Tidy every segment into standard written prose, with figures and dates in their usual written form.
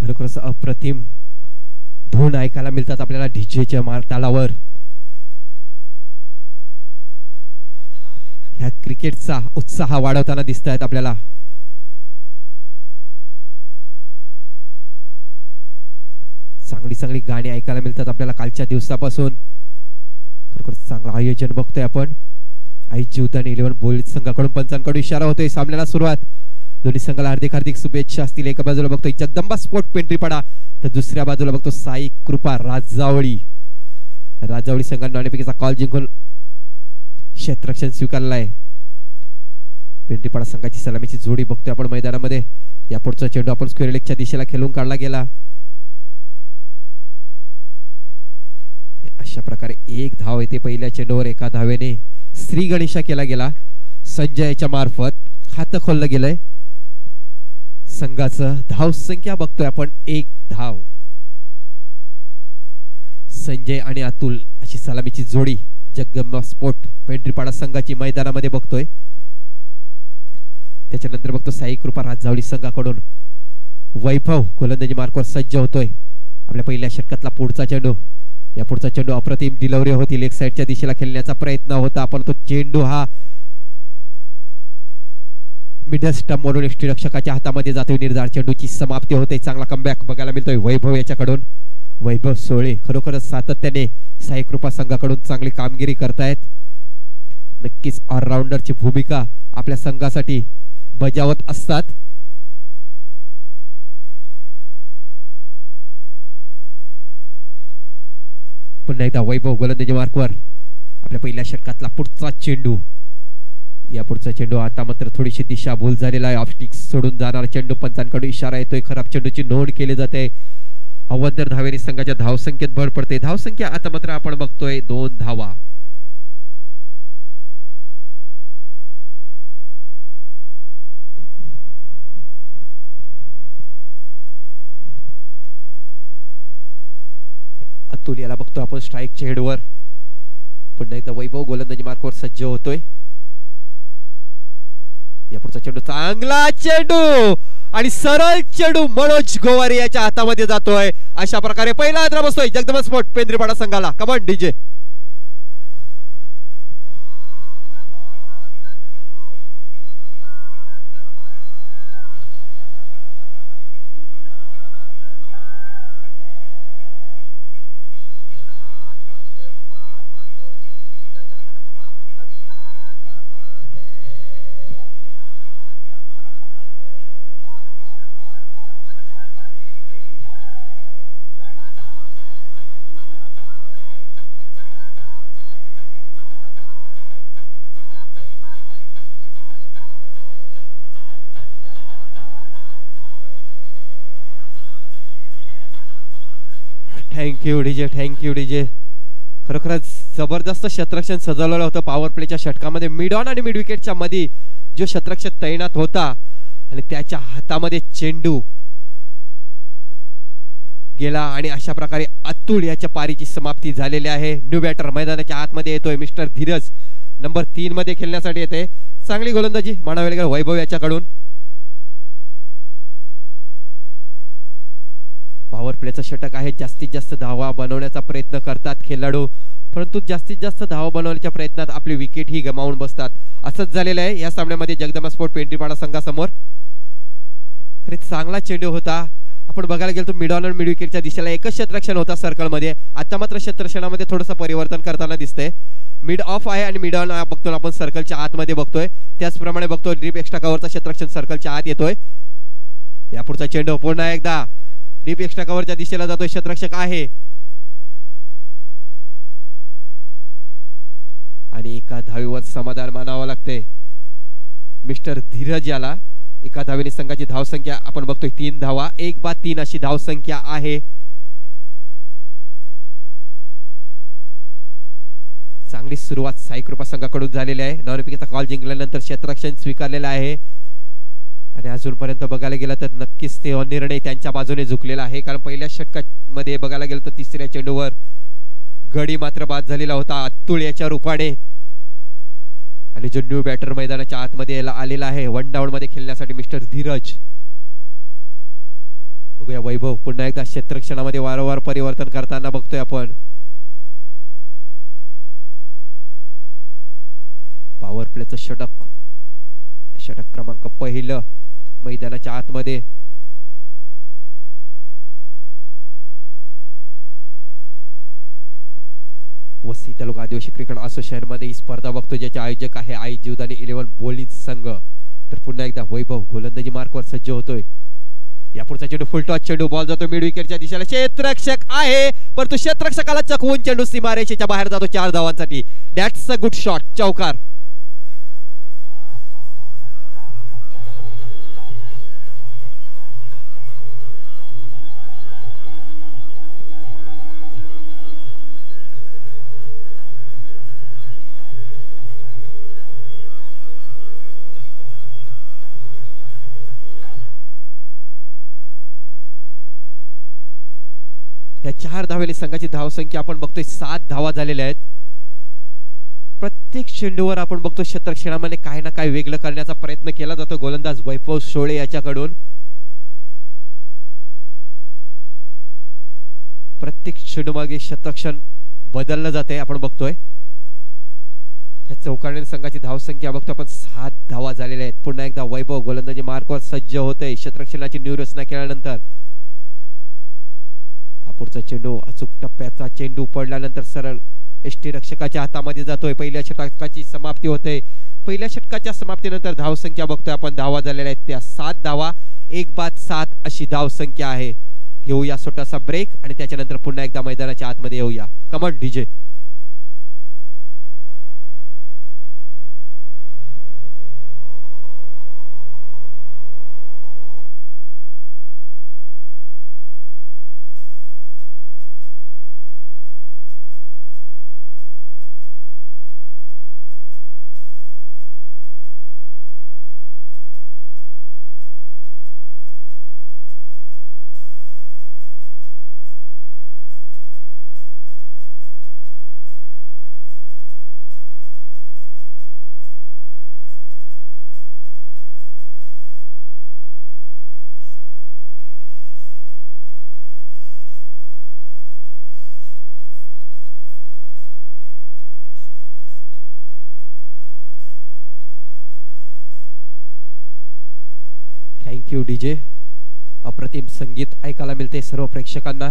खरोखरच अप्रतिम धून ऐकायला मिळतात आपल्याला डीजेच्या तालावर. ह्या क्रिकेटचा उत्साह वाढवताना दिसत आहेत आपल्याला. चांगली चांगली गाणी ऐकायला मिळतात आपल्याला कालच्या दिवसापासून. खरोखरच चांगलं आयोजन बघतोय आपण. आई जीवदानी 11 बोलीत संघाकडून पंचांकडून इशारा होतोय सामन्याला सुरुवात. दोन्ही संघाला हार्दिक हार्दिक शुभेच्छा असतील. एका बाजूला बघतोय जगदंबा स्पोर्ट पेंढरीपाडा तर दुसऱ्या बाजूला बघतो साई कृपा राजावळी. राजावळी संघाने नाणेफेकीचा कॉल जिंकून क्षेत्ररक्षण स्वीकारलं आहे. पेंढरीपाडा संघाची सलामीची जोडी बघतोय आपण मैदानामध्ये. या पुढचा चेंडू आपण स्क्वेअर लेगच्या दिशेला खेळून काढला गेला. अशा प्रकारे एक धाव येते पहिल्या चेंडूवर. एका धावेने श्री गणेशा केला गेला. संजयच्या मार्फत खातं खोललं गेलंय. संघाचं धाव संख्या बघतोय आपण 1 धाव. संजय आणि अतुल अशी सलामीची जोडी जगदंबा स्पोर्ट पेंढरीपाडा संघाची मैदानामध्ये बघतोय. त्याच्यानंतर बघतो साई कृपा राजावळी संघाकडून वैभव गोलंदाजी मार्कवर सज्ज होतोय. आपल्या पहिल्या षटकातला पुढचा चेंडू. या पुढचा चेंडू अप्रतिम डिलिव्हरी होती. लेग साइडच्या दिशेला खेळण्याचा प्रयत्न होता पण तो चेंडू हा मिडल स्टंप वरून यष्टीरक्षकाच्या हातामध्ये जातोय. निर्धार चेंडूची समाप्ती होते. चांगला कमबॅक बघायला मिळतोय वैभव याच्याकडून. वैभव सोळे खरोखरच सातत्याने साई कृपा संघाकडून चांगली कामगिरी करतायत. नक्कीच ऑलराऊंडरची भूमिका आपल्या संघासाठी बजावत असतात. पुन्हा एकदा वैभव गोलंदाजी मार्कवर. आपल्या पहिल्या षटकातला पुढचा चेंडू. या पुढचा चेंडू आता मात्र थोडीशी दिशा भूल झालेला आहे. ऑफ स्टिक सोडून जाणार चेंडू. पंचांकडून इशारा येतोय. खराब चेंडूची नोंद केली जाते. अवंतर धावेने संघाच्या धावसंख्येत भर पडते. धावसंख्या आता मात्र आपण बघतोय 2 धावा. अतुल याला बघतोय आपण स्ट्राईकच्या हेडवर. पुन्हा एकदा वैभव गोलंदाजी मार्कवर सज्ज होतोय. या पुढचा चेंडू चांगला चेंडू आणि सरळ चेंडू मनोज गोवारी याच्या हातामध्ये जातोय. अशा प्रकारे पहिला हादरा बसतोय जगदंबा स्पोर्ट पेंढरीपाडा संघाला. Come on DJ. Thank you DJ. Thank you DJ. खरोखरच जबरदस्त क्षेत्ररक्षण सजवलेलं होतं. पॉवर प्लेच्या षटकामध्ये मिड ऑन आणि मिड विकेटच्या मध्ये जो क्षेत्ररक्षक तैनात होता आणि त्याच्या हातामध्ये चेंडू गेला आणि अशा प्रकारे अतुल याच्या पारीची समाप्ती झालेली आहे. न्यू बॅटर मैदानाच्या आतमध्ये येतोय. मिस्टर धीरज नंबर 3 मध्ये खेळण्यासाठी येते. चांगली गोलंदाजी म्हणावी लागेल वैभव याच्याकडून. पॉवर प्लेचं षटक आहे. जास्तीत जास्त धावा बनवण्याचा प्रयत्न करतात खेळाडू परंतु जास्तीत जास्त धावा बनवण्याच्या प्रयत्नात आपली विकेट ही गमावून बसतात. असंच झालेलं आहे या सामन्यामध्ये जगदंबा स्पोर्ट पेंढरीपाडा संघासमोर. खरंच चांगला चेंडू होता. आपण बघायला गेलो तर मिड ऑन आणि मिड विकेटच्या दिशेला एकच क्षेत्ररक्षण होता सर्कलमध्ये. आता मात्र क्षेत्ररक्षणामध्ये थोडंसं परिवर्तन करताना दिसतंय. मिड ऑफ आहे आणि मिड ऑन बघतो आपण सर्कलच्या आतमध्ये बघतोय. त्याचप्रमाणे बघतोय ड्रीप एक्स्ट्रा कव्हरचा क्षेत्ररक्षण सर्कलच्या आत येतोय. या पुढचा चेंडू पुन्हा एकदा डीप एक्स्ट्रा कव्हरच्या दिशेला जातोय. क्षेत्ररक्षक आहे आणि एका धावेवर समाधान मानावं लागते मिस्टर धीरज याला. एका धावेने संघाची धावसंख्या आपण बघतोय 3 धावा. 1/3 अशी धावसंख्या आहे. चांगली सुरुवात साई कृपा संघाकडून झालेली आहे. नाणेफेकीचा कॉल जिंकल्यानंतर क्षेत्ररक्षण स्वीकारलेलं आहे आणि अजूनपर्यंत बघायला गेलं तर नक्कीच ते निर्णय त्यांच्या बाजूने झुकलेला आहे. कारण पहिल्या षटकामध्ये बघायला गेलं तर तिसऱ्या चेंडूवर गडी मात्र बाद झालेला होता अतुल याच्या रूपाने. आणि जो न्यू बॅटर मैदानाच्या आतमध्ये आलेला आहे 1 डाऊन मध्ये खेळण्यासाठी मिस्टर धीरज. बघूया वैभव पुन्हा एकदा क्षेत्ररक्षणामध्ये वारंवार परिवर्तन करताना बघतोय आपण. पॉवर प्लेचं षटक, षटक क्रमांक पहिलं मैदानाच्या आतमध्ये. वसई तालुका आदिवासी क्रिकेट असोसिएशन मध्ये ही स्पर्धा बघतो, ज्याचे आयोजक आहे आई जीवदानी 11 बॉलिंग संघ. तर पुन्हा एकदा वैभव गोलंदाजी मार्कवर सज्ज होतोय. यापुढचा चेंडू फुल टॉस चेंडू, बॉल जातो मिड विकेटच्या दिशेला. क्षेत्ररक्षक आहे परंतु क्षेत्ररक्षकाला चकवून चेंडू सीमारेषेच्या बाहेर जातो 4 धावांसाठी. दॅट्स अ गुड शॉट, चौकार. या 4 धावेने संघाची धावसंख्या आपण बघतोय 7 धावा झालेल्या आहेत. प्रत्येक चेंडूवर आपण बघतो क्षेत्ररक्षणामध्ये काही ना काही वेगळं करण्याचा प्रयत्न केला जातो गोलंदाज वैभव सोळे याच्याकडून. प्रत्येक चेंडूमागे क्षेत्ररक्षण बदललं जाते आपण बघतोय. या चौकारने संघाची धावसंख्या बघतो आपण 7 धावा झालेल्या आहेत. पुन्हा एकदा वैभव गोलंदाजी मार्कवर सज्ज होते क्षेत्ररक्षणाची न्यूरचना केल्यानंतर. पुढचा चेंडू अचूक टप्प्याचा चेंडू पडल्यानंतर सरळ एसटी रक्षकाच्या हातामध्ये जातोय. पहिल्या षटकाची समाप्ती होते. पहिल्या षटकाच्या समाप्तीनंतर धावसंख्या बघतोय आपण धावा झालेल्या आहेत त्या 7 धावा, 1-7 अशी धावसंख्या आहे. घेऊया छोटासा ब्रेक आणि त्याच्यानंतर पुन्हा एकदा मैदानाच्या आतमध्ये येऊया. Come on DJ. Thank you DJ. अप्रतिम संगीत ऐकायला मिळते सर्व प्रेक्षकांना.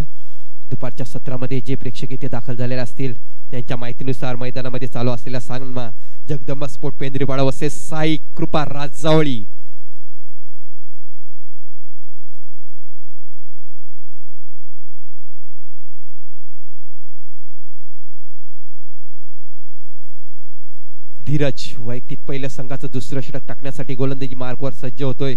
दुपारच्या सत्रामध्ये जे प्रेक्षक इथे दाखल झालेले असतील त्यांच्या माहितीनुसार मैदानामध्ये चालू असलेला सामना जगदंबा स्पोर्ट पेंद्रीपाडा वर्सेस साई कृपा राजावळी. धीरज वैयक्तिक पहिल्या संघाचं दुसरं षटक टाकण्यासाठी गोलंदाजी मार्कवर सज्ज होतोय.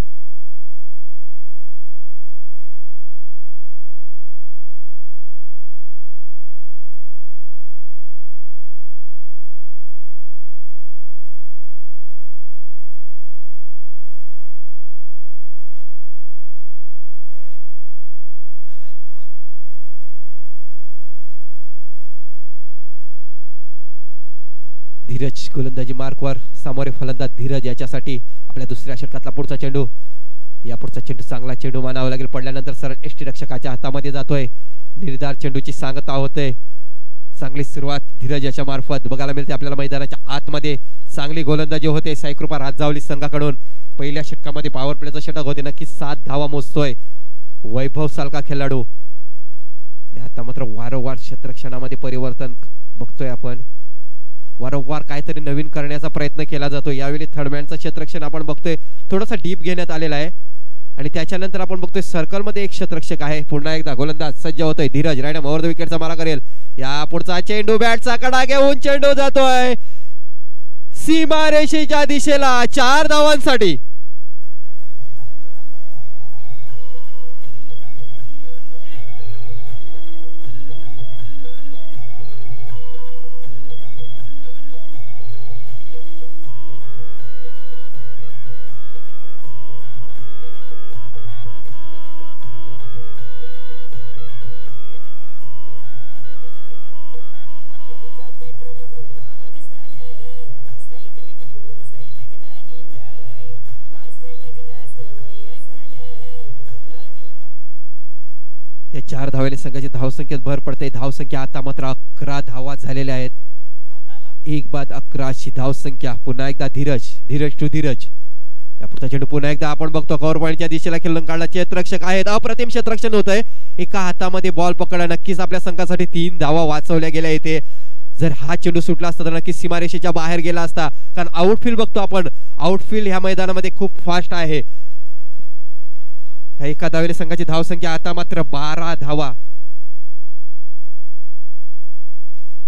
धीरज गोलंदाजी मार्कवर. सामोरे फलंदाज धीरज याच्यासाठी आपल्या दुसऱ्या षटकातला पुढचा चेंडू. या पुढचा चेंडू चांगला चेंडू मानावा लागेल. पडल्यानंतर सरळ एसटी रक्षकाच्या हातामध्ये जातोय. निर्धार चेंडूची सांगता होते. चांगली सुरुवात धीरज याच्या मार्फत बघायला मिळते आपल्याला मैदानाच्या आतमध्ये. चांगली गोलंदाजी होते साईकृपा राजावली संघाकडून. पहिल्या षटकामध्ये पॉवर प्लेचं षटक होते. नक्कीच 7 धावा मोजतोय वैभव सालका खेळाडू. आता मात्र वारंवार क्षेत्ररक्षणामध्ये परिवर्तन बघतोय आपण. वारंवार काहीतरी नवीन करण्याचा प्रयत्न केला जातो. यावेळी थर्डमॅनचं क्षेत्ररक्षण आपण बघतोय थोडासा डीप घेण्यात आलेला आहे आणि त्याच्यानंतर आपण बघतोय सर्कल मध्ये एक क्षेत्ररक्षक आहे. पुन्हा एकदा गोलंदाज सज्ज होतोय. धीरज रायडम ओव्हर द विकेटचा मारा करेल. या पुढचा चेंडू बॅटचा कडा घेऊन चेंडू जातोय सीमारेषेच्या दिशेला 4 धावांसाठी. 4 धावांनी संघाची धावसंख्येत भर पडते. धावसंख्या आता मात्र 11 धावा झालेल्या आहेत. 1-11 अशी धावसंख्या. पुन्हा एकदा धीरज टू धीरज. या पुढचा चेंडू पुन्हा एकदा आपण बघतो कव्हर पॉइंटच्या दिशेला खेळून काढला. क्षेत्ररक्षक आहेत. अप्रतिम क्षेत्ररक्षण होतंय. एका हातामध्ये बॉल पकडला. नक्कीच आपल्या संघासाठी 3 धावा वाचवल्या गेल्या इथे. जर हा चेंडू सुटला असता तर नक्कीच सीमारेषेच्या बाहेर गेला असता. कारण आउटफील्ड बघतो आपण. आउटफील्ड ह्या मैदानामध्ये खूप फास्ट आहे. एका धावेने संघाची धावसंख्या आता मात्र 12 धावा.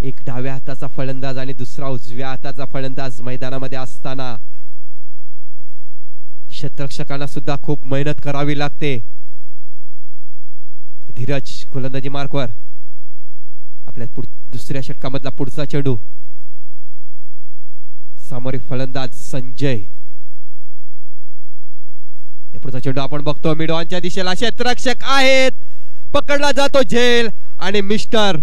एक डाव्या हाताचा फलंदाज आणि दुसरा उजव्या हाताचा फलंदाज मैदानामध्ये असताना क्षेत्ररक्षकांना सुद्धा खूप मेहनत करावी लागते. धीरज गोलंदाजी मार्कवर. आपल्या दुसऱ्या षटकामधला पुढचा चेंडू. सामोरे फलंदाज संजय. या पुढचा चेंडू आपण बघतो मिड ऑनच्या दिशेला. क्षेत्ररक्षक आहेत. पकडला जातो झेल आणि मिस्टर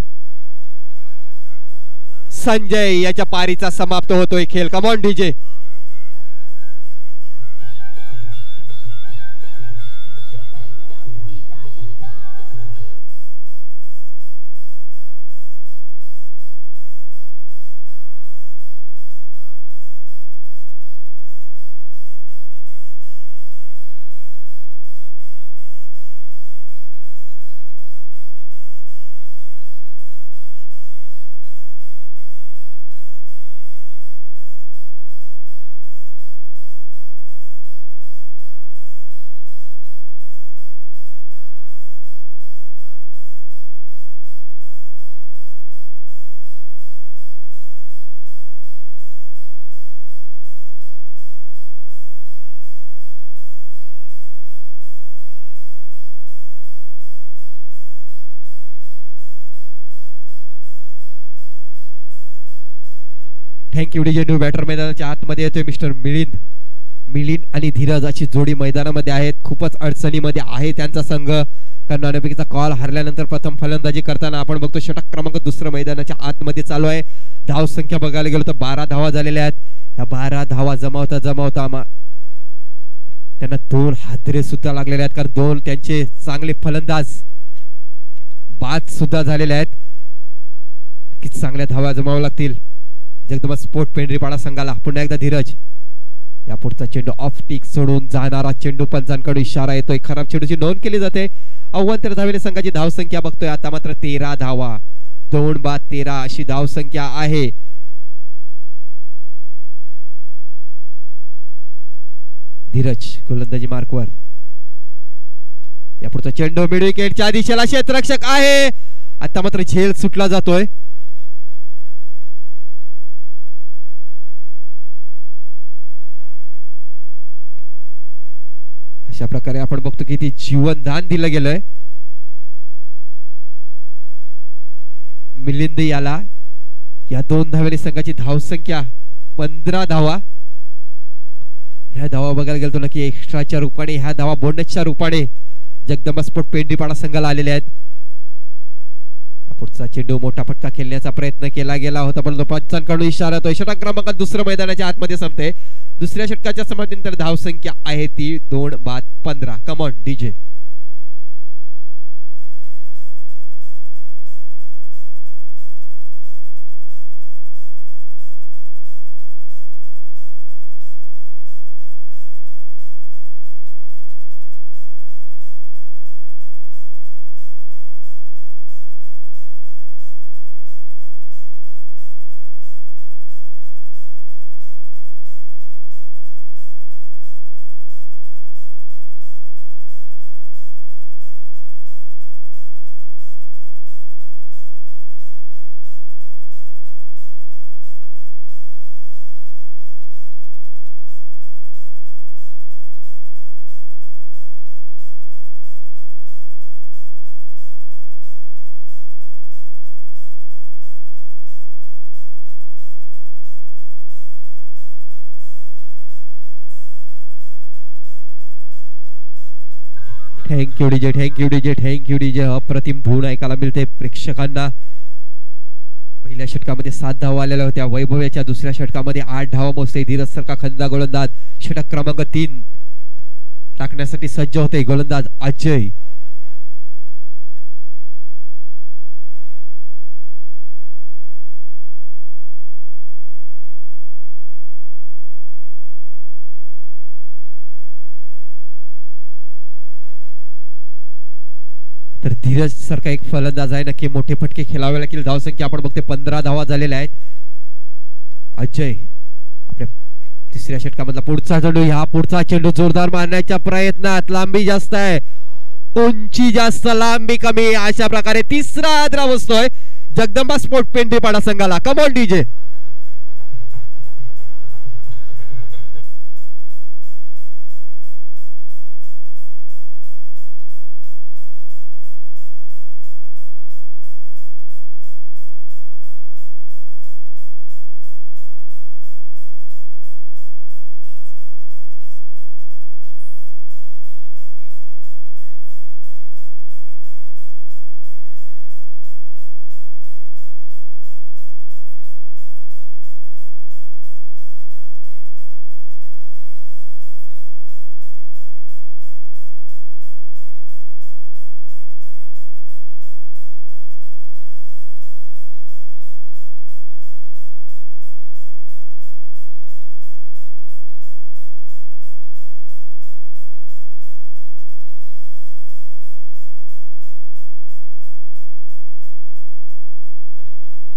संजय याच्या पारीचा समाप्त होतोय खेळ. Come on DJ. Thank you DJ. New batter मैदानाच्या आतमध्ये येतोय मिस्टर मिलिंद आणि धीरज अशी जोडी मैदानामध्ये आहेत. खूपच अडचणीमध्ये आहे त्यांचा संघ. कारण नाणेफेकीचा कॉल हरल्यानंतर प्रथम फलंदाजी करताना आपण बघतो षटक क्रमांक 2 मैदानाच्या आतमध्ये चालू आहे. धाव संख्या बघायला गेलो तर 12 धावा झालेल्या आहेत. या 12 धावा जमावता त्यांना 2 हादरे सुद्धा लागलेले आहेत. कारण 2 त्यांचे चांगले फलंदाज बाद सुद्धा झालेले आहेत. किती चांगल्या धावा जमाव्या लागतील जगदंबा स्पोर्ट पेंढरीपाडा संघाला. पुन्हा एकदा धीरज. या पुढचा चेंडू ऑफ टिक सोडून जाणारा चेंडू. पंचांकडून इशारा येतोय. खराब चेंडूची नोंद केली जाते. 69 धावेने संघाची धावसंख्या बघतोय आता मात्र 13 धावा. 2-13 अशी धावसंख्या आहे. धीरज गोलंदाजी मार्कवर. या पुढचा चेंडू मिड विकेटच्या दिशेला. क्षेत्ररक्षक आहे. आता मात्र झेल सुटला जातोय. अशा प्रकारे आपण बघतो की ती जीवनदान दिलं गेलंय. मिलिंद याला या 2 धावेने संघाची धावसंख्या 15 धावा. ह्या धावा बघायला गेलो नक्की एक्स्ट्राच्या रूपाने, ह्या धावा बोनसच्या रूपाने जगदंबा स्पोर्ट पेंढरीपाडा संघाला आलेले आहेत. पुढचा चेंडू मोठा फटका खेळण्याचा प्रयत्न केला गेला होता परंतु पंचांकडून इशारा येतोय. षटक क्रमांक 2 मैदानाच्या आतमध्ये संपते. दुसऱ्या षटकाच्या समाप्तीनंतर धावसंख्या आहे ती 2-15. कम on DJ. Thank you DJ. Thank you DJ. Thank you DJ. अप्रतिम धून ऐकायला मिळते प्रेक्षकांना. पहिल्या षटकामध्ये 7 धावा आलेल्या होत्या. वैभव्याच्या दुसऱ्या षटकामध्ये 8 धावा मोजते. धीरज सरका खंदा गोलंदाज. षटक क्रमांक 3 टाकण्यासाठी सज्ज होते गोलंदाज अजय. तर धीरज सारखा एक फलंदाज आहे, नक्की मोठे फटके खेळावे लागतील. धावसंख्या आपण बघतोय 15 धावा झालेल्या आहेत. अजय आपल्या तिसऱ्या षटकामधला पुढचा चेंडू, ह्या पुढचा चेंडू जोरदार मारण्याच्या प्रयत्नात, लांबी जास्त आहे, उंची जास्त, लांबी कमी, अशा प्रकारे तिसरा आद्रा बसतोय जगदंबा स्पोर्ट पेंढीपाडा संघाला. कम ऑन डीजे.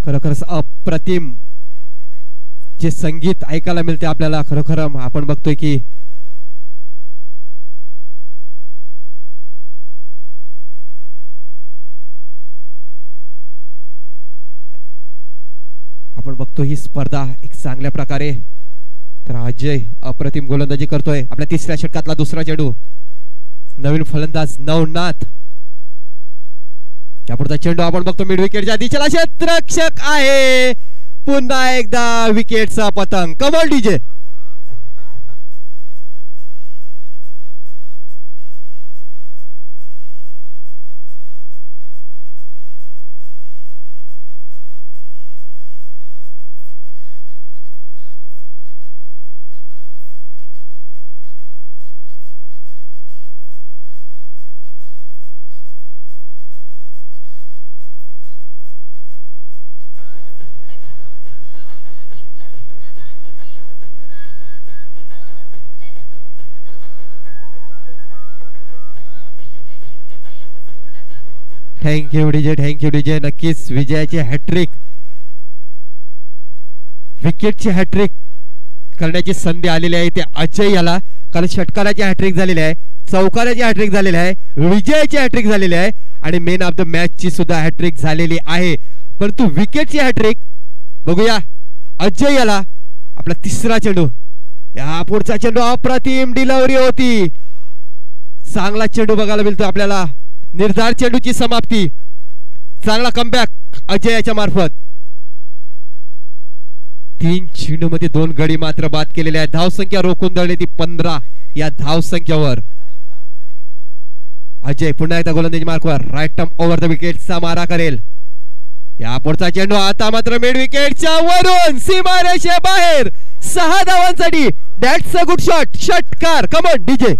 खरोखरच अप्रतिम जे संगीत ऐकायला मिळते आपल्याला. खरोखर आपण बघतोय की ही स्पर्धा एक चांगल्या प्रकारे. तर अजय अप्रतिम गोलंदाजी करतोय. आपल्या तिसऱ्या षटकातला दुसरा चेंडू, नवीन फलंदाज नवनाथ. यापुढचा चेंडू आपण बघतो मिड विकेटच्या दिशेला, क्षेत्ररक्षक आहे, पुन्हा एकदा विकेटचा पतंग. Come on DJ. Thank you DJ, thank you DJ. नक्कीच विजयाची हॅट्रिक, विकेटची हॅट्रिक करण्याची संधी आलेली आहे. ते अजय याला काल षटकाराची हॅट्रिक झालेली आहे, चौकाराची हॅट्रिक झालेली आहे, विजयाची हॅट्रिक झालेली आहे आणि मेन ऑफ द मॅच ची सुद्धा हॅट्रिक झालेली आहे. परंतु विकेटची हॅट्रिक बघूया अजय याला. आपला तिसरा चेंडू, या पुढचा चेंडू अप्रतिम डिलिव्हरी होती, चांगला चेंडू बघायला मिळतो आपल्याला. निर्धार चेंडूची समाप्ती, चांगला कमबॅक अजयाच्या मार्फत. 3 चेंडू मध्ये 2 गडी मात्र बाद केलेले आहेत. धावसंख्या रोखून धरली ती 15 या धावसंख्येवर. अजय पुन्हा एकदा गोलंदाजी मार्कवर राईट टर्म ओव्हर द विकेटचा मारा करेल. या पुढचा चेंडू आता मात्र मिड विकेटच्या वरून सीमारेषे बाहेर, 6 धावांसाठी. That's a good shot. षटकार. Come on DJ.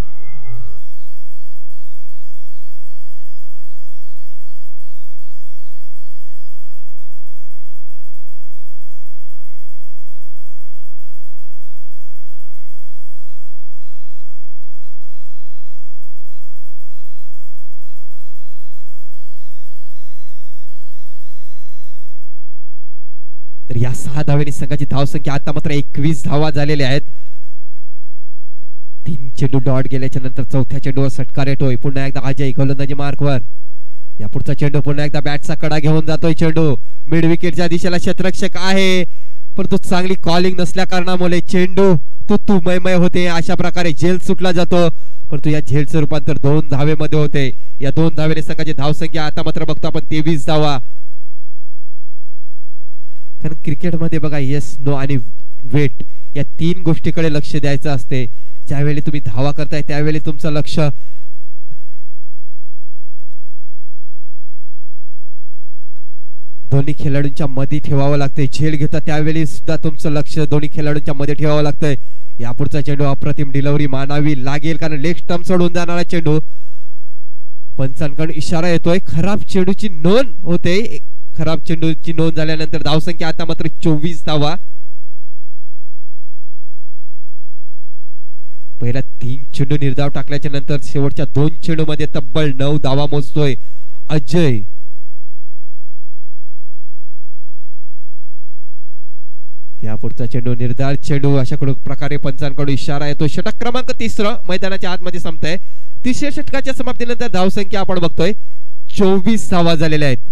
तर या 6 धावांनी संघाची धावसंख्या आता मात्र 21 धावा झालेल्या आहेत. 3 चेंडू डॉट गेल्याच्या नंतर चौथ्या चेंडूवर षटकार येतोय. पुन्हा एकदा अजय गोलंदाजी मार्कवर. या पुढचा चेंडू पुन्हा एकदा बॅटचा कडा घेऊन जातोय. चेंडू मिड विकेटच्या दिशेला, क्षेत्ररक्षक आहे परंतु चांगली कॉलिंग नसल्या कारणामुळे चेंडू तू मय होते. अशा प्रकारे झेल सुटला जातो, परंतु या झेलचं रूपांतर 2 धावेमध्ये होते. या 2 धावेने संघाची धावसंख्या आता मात्र बघतो आपण 23 धावा. कारण क्रिकेटमध्ये बघा येस, नो आणि वेट या 3 गोष्टीकडे लक्ष द्यायचं असते. ज्यावेळी तुम्ही धावा करताय त्यावेळी तुमचं लक्ष दोन्ही खेळाडूंच्या मध्ये ठेवावं लागतंय. झेल घेता त्यावेळी सुद्धा तुमचं लक्ष दोन्ही खेळाडूंच्या मध्ये ठेवावं लागतंय. यापुढचा चेंडू अप्रतिम डिलिव्हरी मानावी लागेल, कारण लेग स्टंप सोडून जाणारा चेंडू. पंचांकडून इशारा येतोय, खराब चेंडूची नोंद होते. खराब चेंडूची नोंद झाल्यानंतर धावसंख्या आता मात्र 24 धावा. पहिला 3 चेंडू निर्धाव टाकल्याच्या नंतर शेवटच्या 2 चेंडू मध्ये तब्बल 9 धावा मोजतोय अजय, या पुढचा चेंडू निर्धार चेंडू, अशा प्रकारे पंचांकडून इशारा येतो. षटक क्रमांक 3 मैदानाच्या आतमध्ये संपतंय. तिसऱ्या षटकाच्या समाप्तीनंतर धावसंख्या आपण बघतोय 24 धावा झालेल्या आहेत.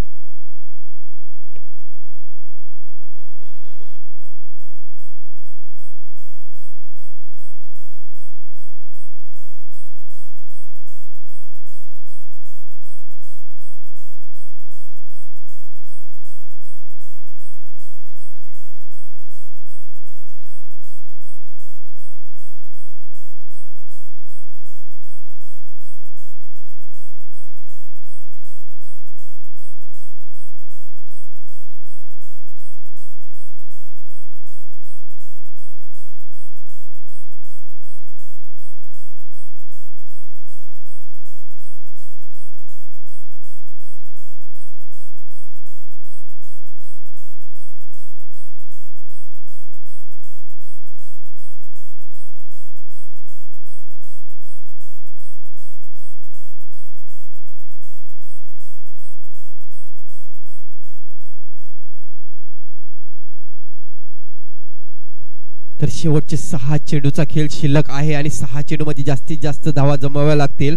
तर शेवटचे 6 चेंडूचा खेळ शिल्लक आहे आणि 6 चेंडूमध्ये जास्तीत जास्त धावा जमवाव्या लागतील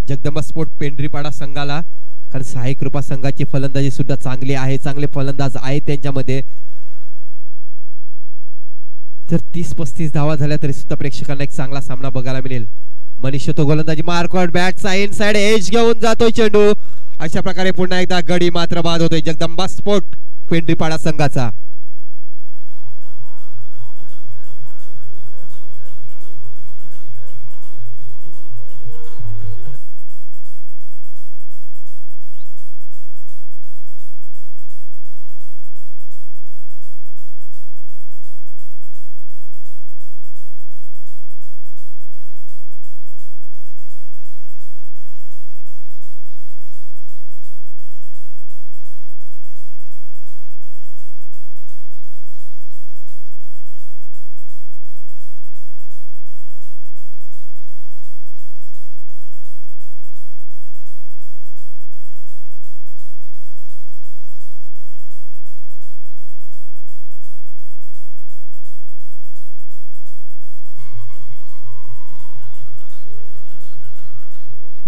जगदंबा स्पोर्ट पेंढरीपाडा संघाला, कारण सहाय्य कृपा संघाची फलंदाजी सुद्धा चांगली आहे, चांगले फलंदाज आहेत त्यांच्यामध्ये. तर 30-35 धावा झाल्या तरी सुद्धा प्रेक्षकांना एक चांगला सामना बघायला मिळेल. मनीष तो गोलंदाजी मार्कआउट, बॅटचा इनसाइड एज घेऊन जातोय चेंडू. अशा प्रकारे पुन्हा एकदा गडी मात्र बाद होतोय जगदंबा स्पोर्ट पेंढरीपाडा संघाचा.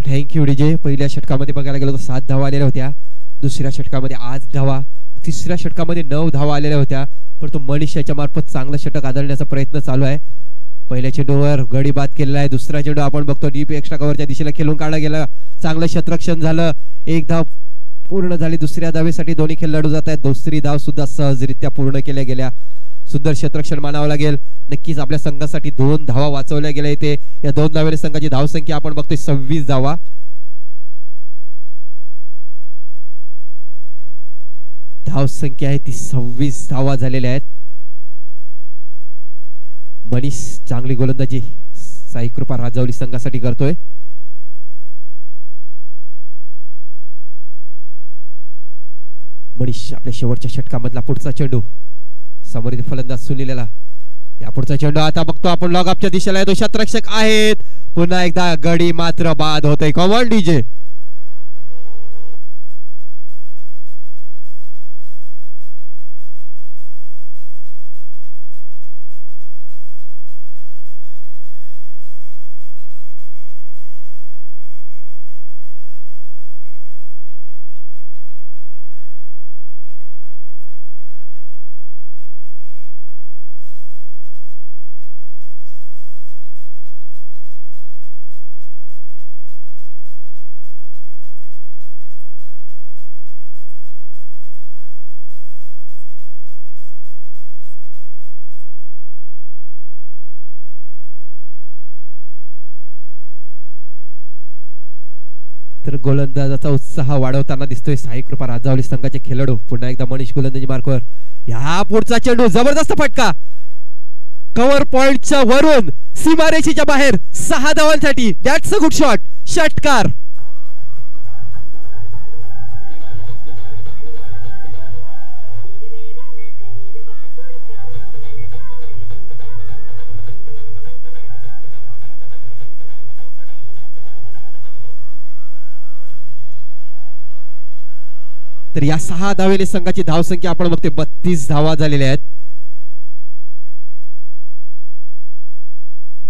Thank you DJ. पहिल्या षटकामध्ये बघायला गेलो तर 7 धावा आलेल्या होत्या, दुसऱ्या षटकामध्ये 8 धावा, तिसऱ्या षटकामध्ये 9 धावा आलेल्या होत्या. परंतु मनीष याच्या मार्फत चांगलं षटक आदळण्याचा प्रयत्न चालू आहे. पहिल्या चेंडूवर गडी बाद केलेला आहे, दुसरा चेंडू आपण बघतो डीप एक्स्ट्रा कव्हरच्या दिशेला खेळून काढला गेला, चांगलं क्षेत्ररक्षण झालं, एक धाव पूर्ण झाली. दुसऱ्या धावेसाठी दोन्ही खेळाडू जात आहेत, दुसरी धाव सुद्धा सहजरित्या पूर्ण केल्या गेल्या. सुंदर क्षेत्ररक्षण मानावं लागेल. नक्कीच आपल्या संघासाठी 2 धावा वाचवल्या गेल्या इथे. या 2 धावेने संघाची धावसंख्या आपण बघतोय 26 धावा. धावसंख्या आहे ती 26 धावा झालेल्या आहेत. मनीष चांगली गोलंदाजी साई कृपा राजावली संघासाठी करतोय. मनीष आपल्या शेवटच्या षटकामधला पुढचा चेंडू, समोरील फलंदाज सुनीलला. या पुढचा चेंडू आता बघतो आपण लॉग अपच्या दिशेला येतो, क्षेत्ररक्षक आहेत, पुन्हा एकदा गडी मात्र बाद होतोय. Common DJ. तर गोलंदाजाचा उत्साह वाढवताना दिसतोय साई कृपा राजावली संघाचे खेळाडू. पुन्हा एकदा मनीष गोलंदाजी मार्कवर. या पुढचा चेंडू जबरदस्त फटका, कव्हर पॉइंटच्या वरून सीमारेषेच्या बाहेर 6 धावांसाठी. That's a good shot. षटकार. तर या 6 धावेने संघाची धावसंख्या आपण बघते 32 धावा झालेल्या आहेत.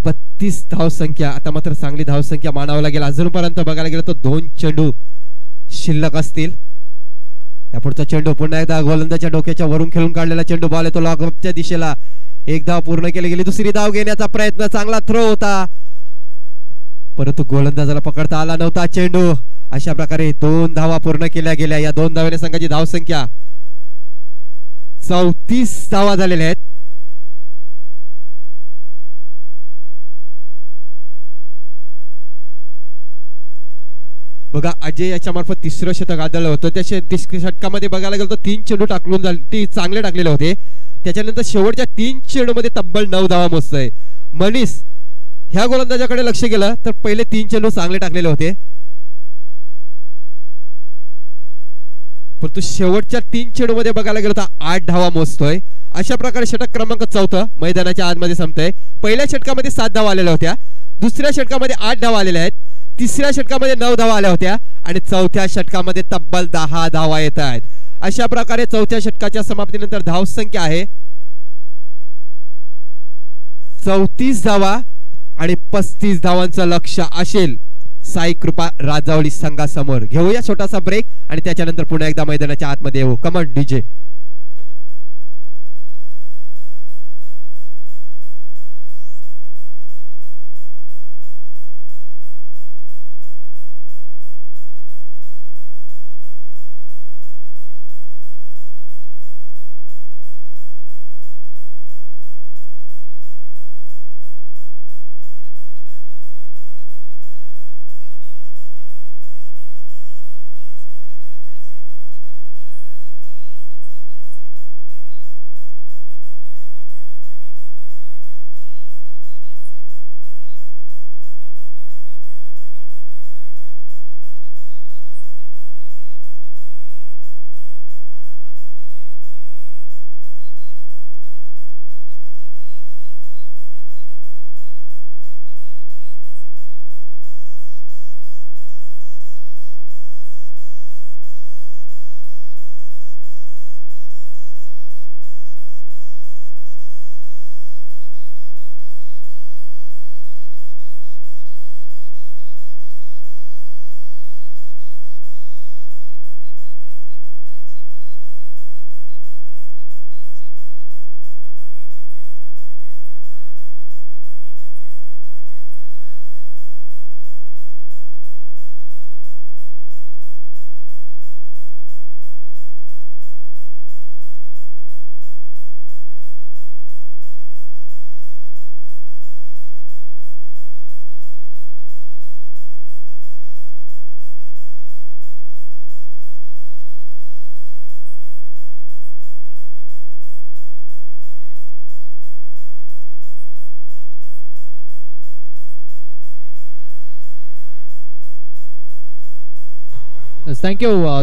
32 धावसंख्या. आता मात्र चांगली धावसंख्या मानावं लागेल. अजूनपर्यंत बघायला गेलं तर 2 चेंडू शिल्लक असतील. या पुढचा चेंडू पुन्हा एकदा गोलंदाजच्या डोक्याच्या वरून खेळून काढलेला चेंडू, बॉल येतो लॉकअपच्या दिशेला. एक धाव पूर्ण केली गेली. दुसरी धाव घेण्याचा प्रयत्न, चांगला थ्रो होता परंतु गोलंदाजाला पकडता आला नव्हता चेंडू. अशा प्रकारे 2 धावा पूर्ण केल्या गेल्या. या 2 धावेने संघाची धावसंख्या 34 धावा झालेल्या आहेत. बघा अजय याच्या मार्फत 3रं शतक आदळलं होतं. त्या षटकामध्ये बघायला गेलं तर 3 चेंडू टाकून चांगले टाकलेले होते. त्याच्यानंतर शेवटच्या 3 चेंडूमध्ये तब्बल 9 धावा मोजतोय. मनीष ह्या गोलंदाजाकडे लक्ष गेलं तर पहिले 3 चेंडू चांगले टाकलेले होते परंतु शेवटच्या 3 चेंडू मध्ये बघायला गेलं तर 8 धावा मोजतोय. अशा प्रकारे षटक क्रमांक 4 मैदानाच्या आतमध्ये संपतंय. पहिल्या षटकामध्ये 7 धावा आलेल्या होत्या, दुसऱ्या षटकामध्ये 8 धावा आलेल्या आहेत, तिसऱ्या षटकामध्ये 9 धावा आल्या होत्या आणि चौथ्या षटकामध्ये तब्बल 10 धावा येत आहेत. अशा प्रकारे चौथ्या षटकाच्या समाप्तीनंतर धावसंख्या आहे 34 धावा आणि 35 धावांचं लक्ष्य असेल साई कृपा राजावली संघासमोर. घेऊया छोटासा ब्रेक आणि त्याच्यानंतर पुन्हा एकदा मैदानाच्या आतमध्ये येऊ. Come on DJ.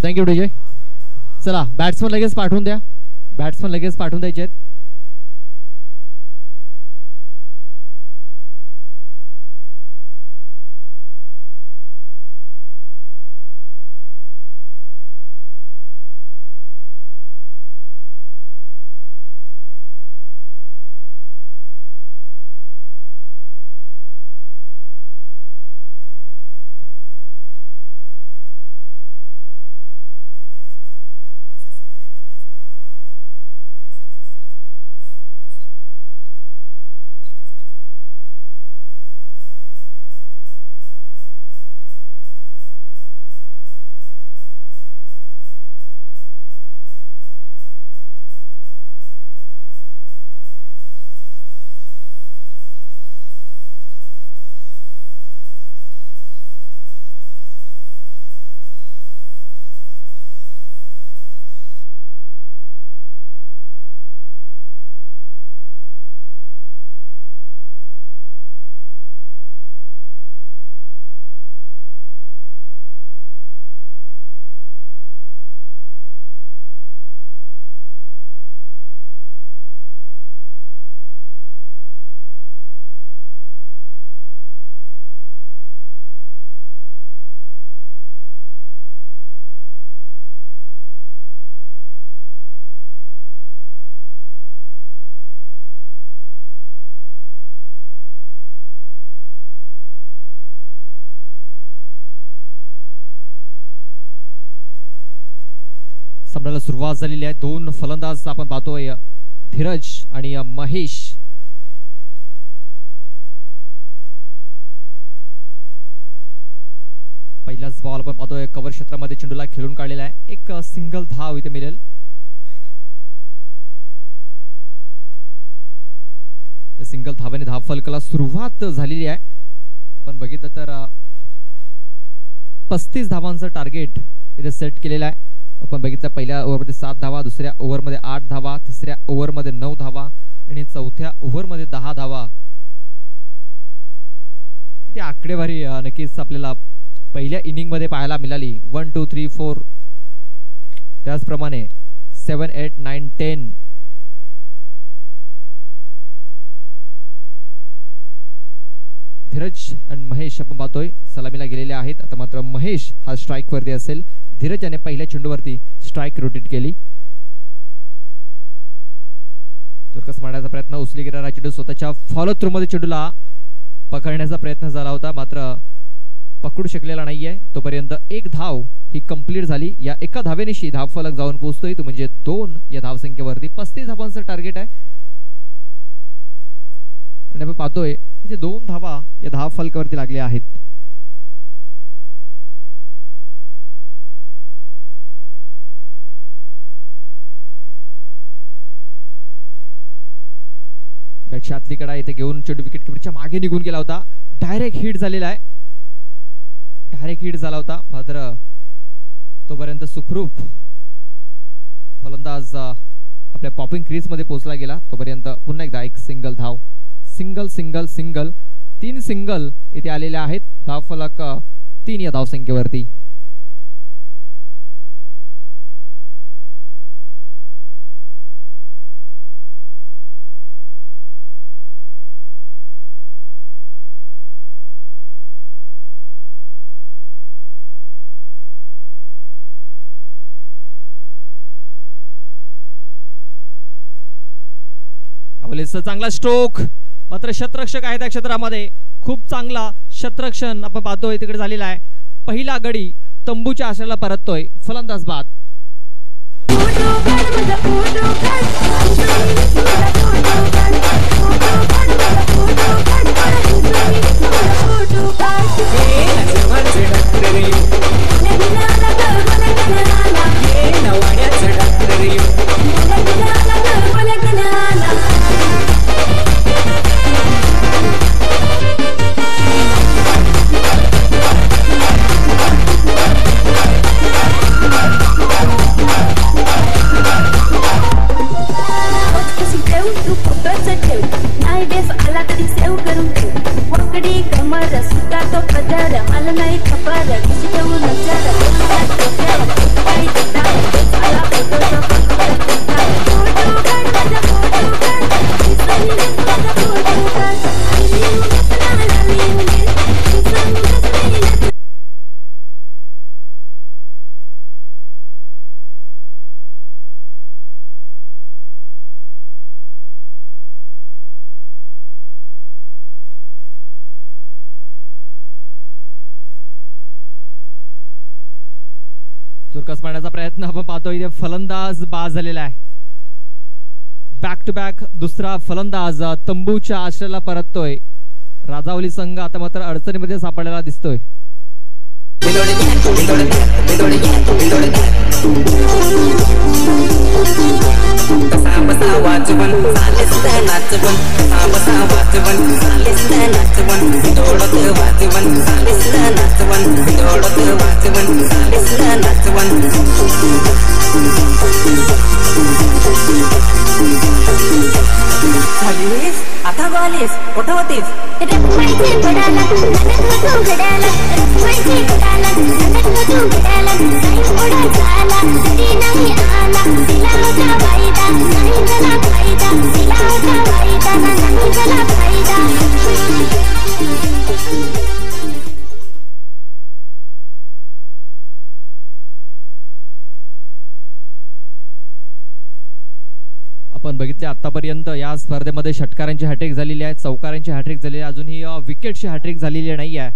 Thank you DJ. चला बॅट्समन लगेच पाठवून द्या. बॅट्समन लगेच पाठवून द्यायचे आहेत. सामन्याला सुरुवात झालेली आहे. दोन फलंदाज आपण पाहतोय, धीरज आणि महेश. पहिलाच बॉल आपण पाहतोय, कव्हर क्षेत्रामध्ये चेंडूला खेळून काढलेला आहे. एक सिंगल धाव इथे मिळेल. सिंगल धावाने धाव फलकाला सुरुवात झालेली आहे. आपण बघितलं तर 35 धावांचं टार्गेट इथे सेट केलेलं आहे. आपण बघितलं पहिल्या ओव्हरमध्ये 7 धावा, दुसऱ्या ओव्हरमध्ये 8 धावा, तिसऱ्या ओव्हरमध्ये 9 धावा आणि चौथ्या ओव्हरमध्ये 10 धावा. ती आकडेवारी नक्कीच आपल्याला पहिल्या इनिंग मध्ये पाहायला मिळाली. 1 2 3 4, त्याचप्रमाणे 7 8 9 10. धीरज आणि महेश आपण पाहतोय सलामीला गेलेले आहेत. आता मात्र महेश हा स्ट्राईक वरती असेल. धीरज याने पहिल्या चेंडूवरती स्ट्राईक रोटेट केली. तुर्कस मारण्याचा प्रयत्न, उचली गेलेला चेंडू स्वतःच्या फॉलो थ्रू मध्ये चेंडूला पकडण्याचा प्रयत्न झाला होता, मात्र पकडू शकलेला नाहीये. तोपर्यंत एक धाव ही कंप्लीट झाली. या एका धावेनिशी धाव फलक जाऊन पोहोचतोय, तो म्हणजे 2 या धावसंख्येवरती. 35 धावांचं टार्गेट आहे आणि आपण पाहतोय इथे 2 धावा या धाव फलकावरती लागल्या आहेत. बॅटच्या आतली कडा इथे घेऊन चेंडू विकेट किपरच्या मागे निघून गेला होता. डायरेक्ट हिट झालेला आहे. डायरेक्ट हिट झाला होता, मात्र तोपर्यंत सुखरूप फलंदाज आपल्या पॉपिंग क्रीज मध्ये पोहोचला गेला. तोपर्यंत पुन्हा एकदा एक सिंगल धाव. सिंगल सिंगल सिंगल 3 सिंगल इथे आलेले आहेत. धाव फलक 3 या धावसंख्येवरती. चांगला स्ट्रोक, मात्र शतरक्षक आहे त्या क्षेत्रामध्ये. खूप चांगला शतरक्षण आपण पाहतोय तिकडे झालेला आहे. पहिला गडी तंबूच्या आश्रयाला परततोय फलंदाज बाद. तुर्कस मारण्याचा प्रयत्न आपण पाहतोय. इथे फलंदाज बाद झालेला आहे. बॅक टू बॅक दुसरा फलंदाज तंबूच्या आश्रयाला परततोय. राजावली संघ आता मात्र अडचणीमध्ये सापडलेला दिसतोय. आता गोलीस कुठं होतीस? आपण बघितले आतापर्यंत या स्पर्धेमध्ये षटकारांची हॅट्रिक झालेली आहे, चौकारांची हॅट्रिक झालेली आहे, अजूनही विकेटची हॅट्रिक झालेली नाही आहे.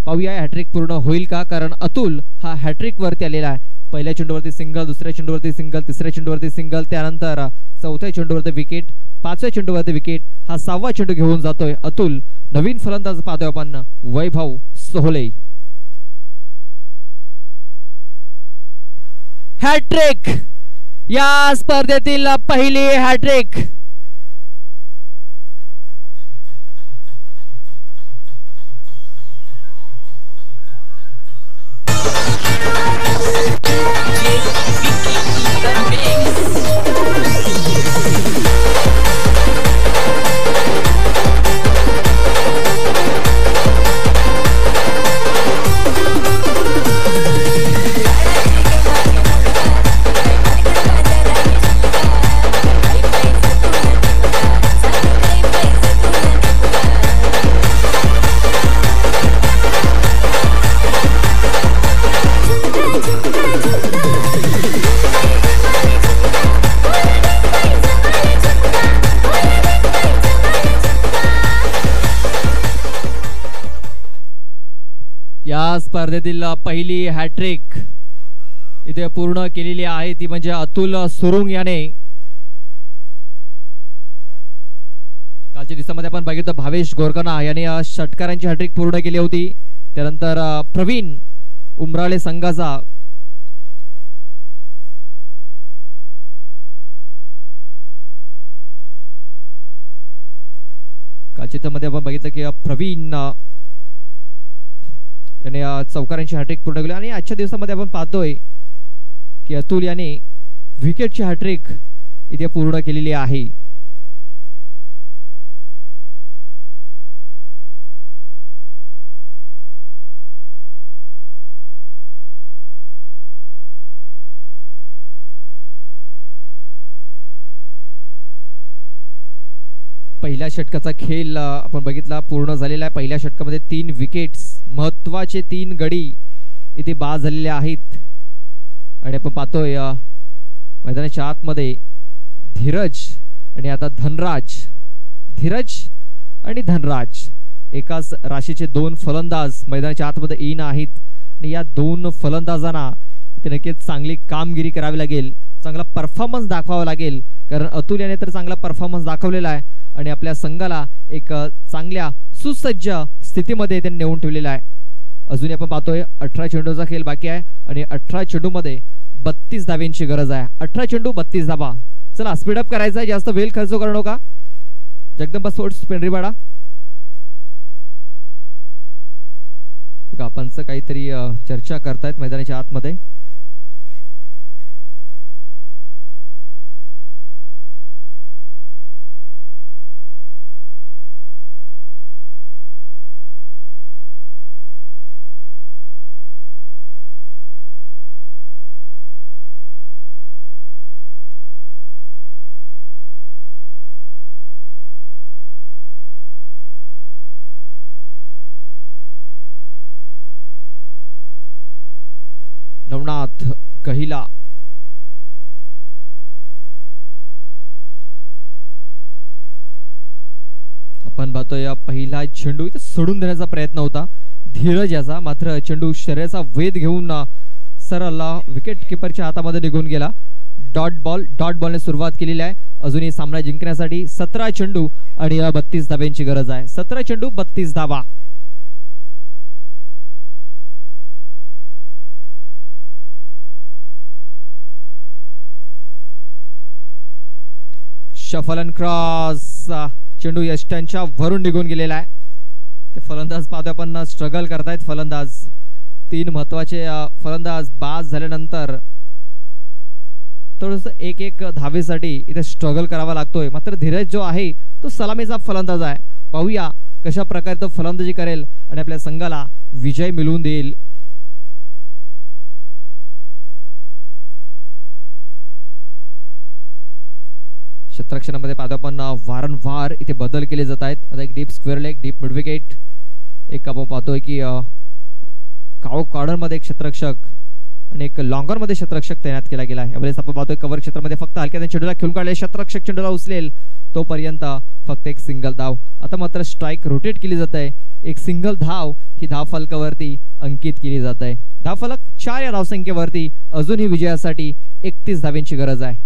पाहूया हॅट्रिक पूर्ण होईल का, कारण अतुल हा हॅट्रिक वरती आलेला आहे. पहिल्या चेंडूवरती सिंगल, दुसऱ्या चेंडूवरती सिंगल, तिसऱ्या चेंडूवरती सिंगल, त्यानंतर चौथ्या चेंडूवरती विकेट, पाचव्या चेंडूवरती विकेट, हा 6वा चेंडू घेऊन जातोय अतुल. नवीन फलंदाज पाहतोय आपण वैभव सोहले. हॅट्रिक, या स्पर्धेतील पहिली हॅट्रिक. या स्पर्धेतील पहिली हॅट्रिक इथे पूर्ण केलेली आहे, ती म्हणजे अतुल सुरुंग याने. कालच्या दिवसामध्ये आपण बघितलं भावेश गोरकना याने षटकारांची हॅट्रिक पूर्ण केली होती. त्यानंतर प्रवीण उमराळे संघाचा कालच्या दिवसामध्ये आपण बघितलं की प्रवीण याने चौकारांची हॅट्रिक पूर्ण केली. आणि आजच्या दिवसामध्ये आपण पाहतोय की अतुल याने विकेटची हॅट्रिक इथे पूर्ण केलेली आहे. पहिल्या षटकाचा खेळ आपण बघितला पूर्ण झालेला आहे. पहिल्या षटकामध्ये 3 विकेट्स, महत्वाचे 3 गडी इथे बाद झालेले आहेत. आणि आपण पाहतोय मैदानाच्या आतमध्ये धीरज आणि आता धनराज, धीरज आणि धनराज एकाच राशीचे 2 फलंदाज मैदानाच्या आतमध्ये इन आहेत. आणि या 2 फलंदाजांना इथे नक्कीच चांगली कामगिरी करावी लागेल, चांगला परफॉर्मन्स दाखवावा लागेल. कारण अतुल याने तर चांगला परफॉर्मन्स दाखवलेला आहे आणि आपल्या संघाला एक चांगल्या सुसज्ज स्थितीमध्ये त्यांनी नेऊन ठेवलेला आहे. अजूनही आपण पाहतोय 18 चेंडूचा खेळ बाकी आहे आणि 18 चेंडूमध्ये 32 धाव्यांची गरज आहे. 18 चेंडू 32 धावा. चला स्पीडअप करायचा आहे, जास्त वेळ खर्च करू नका. जगदंबा स्पोर्ट्स पेंढरीपाडा बघा पंच काहीतरी चर्चा करतायत मैदानाच्या आतमध्ये. नवनाथ कहिला आपण पाहतोय पहिला चेंडू इथे सोडून देण्याचा प्रयत्न होता धीरज याचा, मात्र चेंडू शरीराचा वेध घेऊन सरळ विकेट किपरच्या हातामध्ये निघून गेला. डॉट बॉलने सुरुवात केलेली आहे. अजूनही सामना जिंकण्यासाठी 17 चेंडू आणि 32 धाव्यांची गरज आहे. 17 चेंडू 32 धावा. शफल अँड क्रॉस, चेंडू यष्टांच्या वरून निघून गेलेला आहे. ते फलंदाज पाहतोय आपण स्ट्रगल करतायत फलंदाज. 3 महत्वाचे फलंदाज बाद झाल्यानंतर थोडंसं एक धावेसाठी इथे स्ट्रगल करावा लागतोय. मात्र धीरज जो आहे तो सलामीचा फलंदाज आहे. पाहूया कशा प्रकारे तो फलंदाजी करेल आणि आपल्या संघाला विजय मिळवून देईल. क्षेत्ररक्षणामध्ये पाहतो आपण वारंवार इथे बदल केले जात आहेत. आता एक deep square leg, deep mid wicket, एक आपण पाहतोय की काळो कॉर्नर मध्ये एक क्षेत्ररक्षक आणि एक लॉंगर मध्ये क्षेत्ररक्षक तैनात केला गेला आहे. यावेळेस आपण पाहतोय कव्हर क्षेत्रामध्ये फक्त हलक्याने चेंडूला खेळून काढले. क्षेत्ररक्षक चेंडूला उचलेल तोपर्यंत फक्त एक सिंगल धाव. आता मात्र स्ट्राइक रोटेट केली जात आहे. एक सिंगल धाव ही धावफलकावरती अंकित केली जात आहे. धावफलक 4 या धावसंख्येवरती अजूनही विजयासाठी 31 धावांची गरज आहे.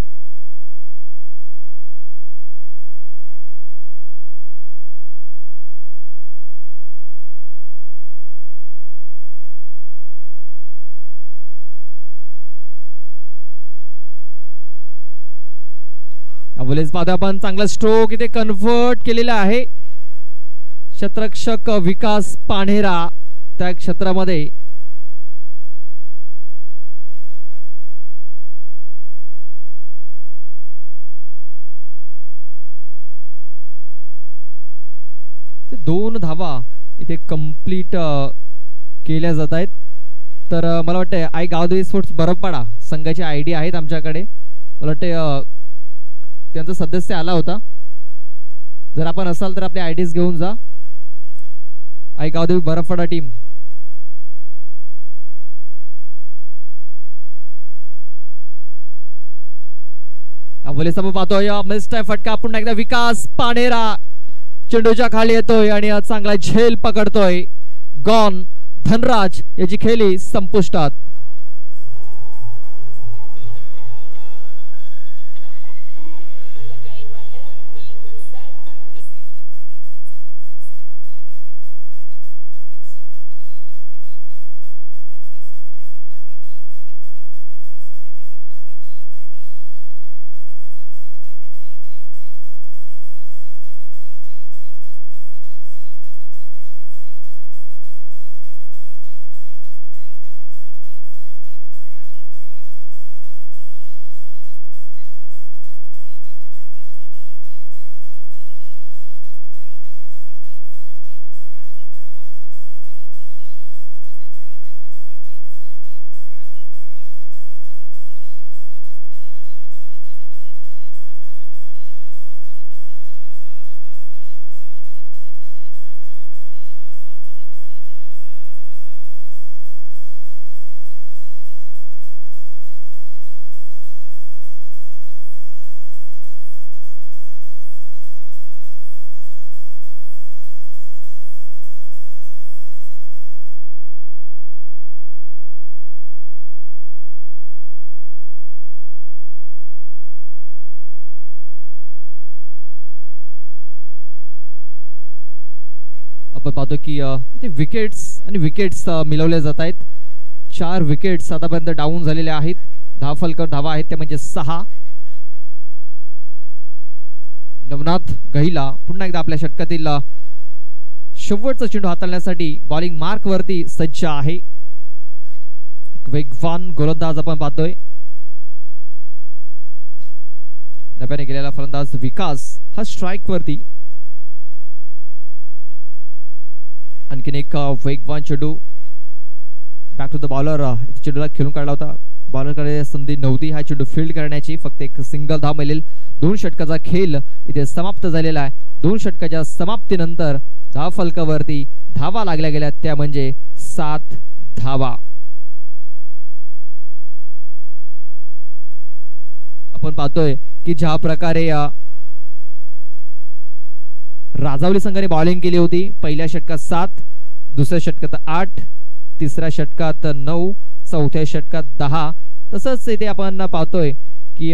यावेळेस पाहतो आपण चांगला स्ट्रोक इथे कन्व्हर्ट केलेला आहे. क्षेत्ररक्षक विकास पाणेरा त्या क्षेत्रामध्ये दोन धावा इथे कंप्लीट केल्या जात आहेत. तर मला वाटतं आई गावदेवी स्पोर्ट्स बरबपाडा संघाची आयडी आहेत आमच्याकडे. मला वाटतं त्यांचा सदस्य आला होता. जर आपण असाल तर आपले आयडीज घेऊन जा. आई गावदेवी बरबपाडा टीम. यावेळेस आपण पाहतोय मिस्टर फटका पुन्हा एकदा विकास पाणेरा चेंडूच्या खाली येतोय आणि चांगला झेल पकडतोय. गॉन धनराज याची खेळी संपुष्टात. आपण पाहतो की इथे विकेट्स आणि विकेट्स मिळवले जात आहेत. 4 विकेट्स आतापर्यंत डाऊन झालेल्या आहेत. धावफलकर धावा आहेत ते म्हणजे 6. नवनाथ गहिला पुन्हा एकदा आपल्या षटकातील शेवटचा चेंडू हाताळण्यासाठी बॉलिंग मार्क वरती सज्ज आहे. वेगवान गोलंदाज आपण पाहतोय. नव्याने गेलेला फलंदाज विकास हा स्ट्राइक वरती. आणखीन एक वेगवान चेंडू बॅक टू द बॉलर. चेंडूला खेळून काढला होता. बॉलरकडे संधी नव्हती हा चेंडू फील्ड करण्याची. फक्त एक सिंगल धाव मिळेल. 2 षटकाचा खेळ इथे समाप्त झालेला आहे. 2 षटकाच्या समाप्तीनंतर धावफलकावरती धावा लागल्या गेल्या त्या म्हणजे 7 धावा. आपण पाहतोय की ज्या प्रकारे राजावली संघाने बॉलिंग केली होती. पहिल्या षटकात 7, दुसऱ्या षटकात 8, तिसऱ्या षटकात 9, चौथ्या षटकात 10. तसंच इथे आपण पाहतोय की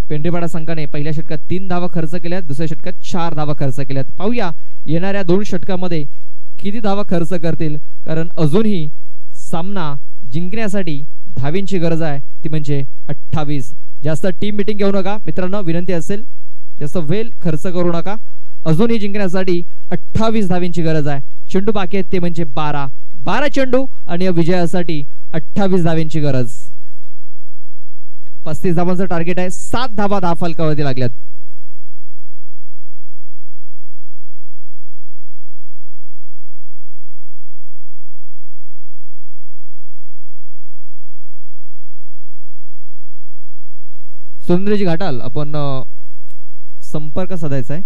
पेंढरीपाडा संघाने पहिल्या षटकात 3 धावा खर्च केल्यात. दुसऱ्या षटकात 4 धावा खर्च केल्यात. पाहूया येणाऱ्या 2 षटकामध्ये किती धावा खर्च करतील. कारण अजूनही सामना जिंकण्यासाठी धावींची गरज आहे ती म्हणजे 28. जास्त टीम मीटिंग घेऊ नका मित्रांनो. विनंती असेल जास्त वेळ खर्च करू नका. अजूनही जिंकण्यासाठी 28 धावींची गरज आहे. चेंडू बाकी आहेत ते म्हणजे 12 चेंडू आणि विजयासाठी 28 धावींची गरज. 35 धावांचं टार्गेट आहे. 7 धावा धावफलकावरती लागल्यात. सुंदरजी घाटाल आपण संपर्क साधायचा आहे.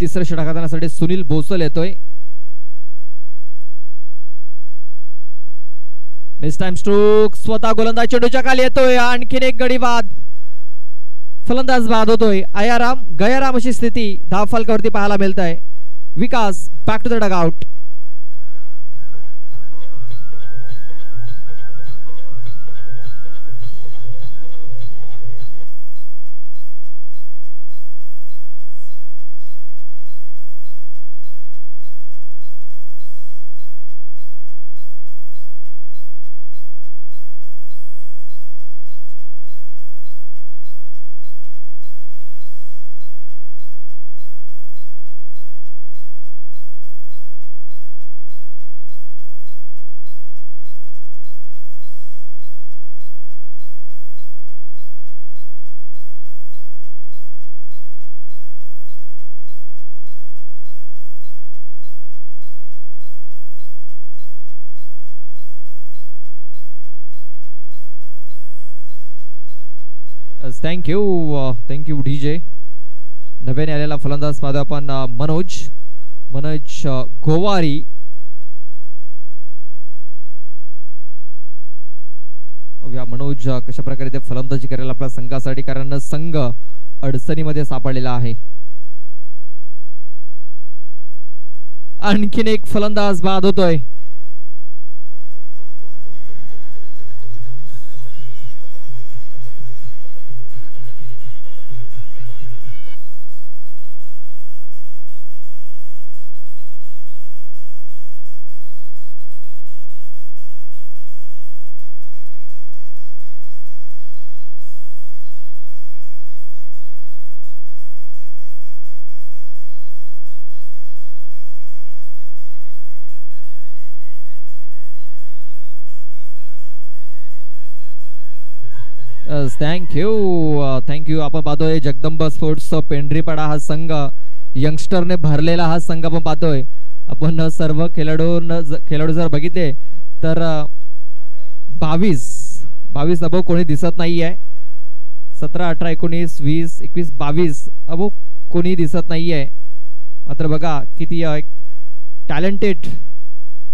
तिसरं षटक हाताळण्यासाठी सुनील बोसल येतोय. मिस टाइम स्ट्रोक, स्वतः गोलंदाज चेंडूच्या खाली येतोय. आणखीन एक गडी बाद, फलंदाज बाद होतोय. आयाराम गयाराम अशी स्थिती धाव फलकावरती पाहायला मिळत आहे. Vikas back to the dugout. Thank you DJ. नव्याने आलेला फलंदाज पाहतो आपण मनोज गोवारी. मनोज कशा प्रकारे ते फलंदाजी करायला आपल्या संघासाठी, कारण संघ अडचणीमध्ये सापडलेला आहे. आणखीन एक फलंदाज बाद होतोय. थँक्यू. आपण पाहतोय जगदंबा स्पोर्ट्स पेंढरीपाडा हा संघ यंगस्टरने भरलेला हा संघ आपण पाहतोय. आपण सर्व खेळाडू जर बघितले तर 22 अबो कोणी दिसत नाहीये. 17, 18, 19, 20, 21, 22 अबो कोणी दिसत नाहीये. मात्र बघा किती टॅलेंटेड